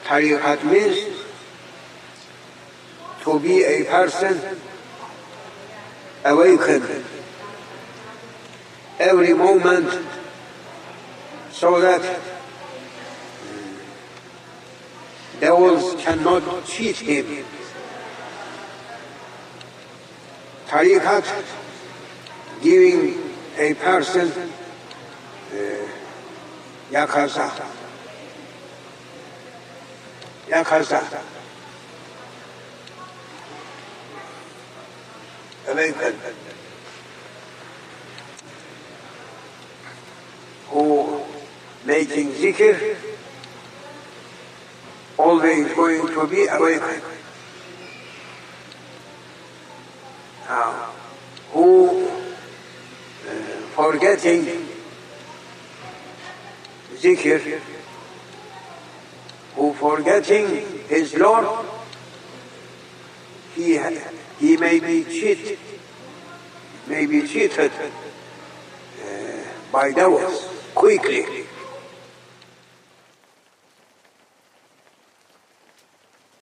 Tariqat means to be a person awakened every moment so that devils cannot cheat him. Tariqat giving a person yakaza, awakened, who making zikr always going to be awakened. Who forgetting zikr, who forgetting his Lord, he may be cheated, by devils quickly.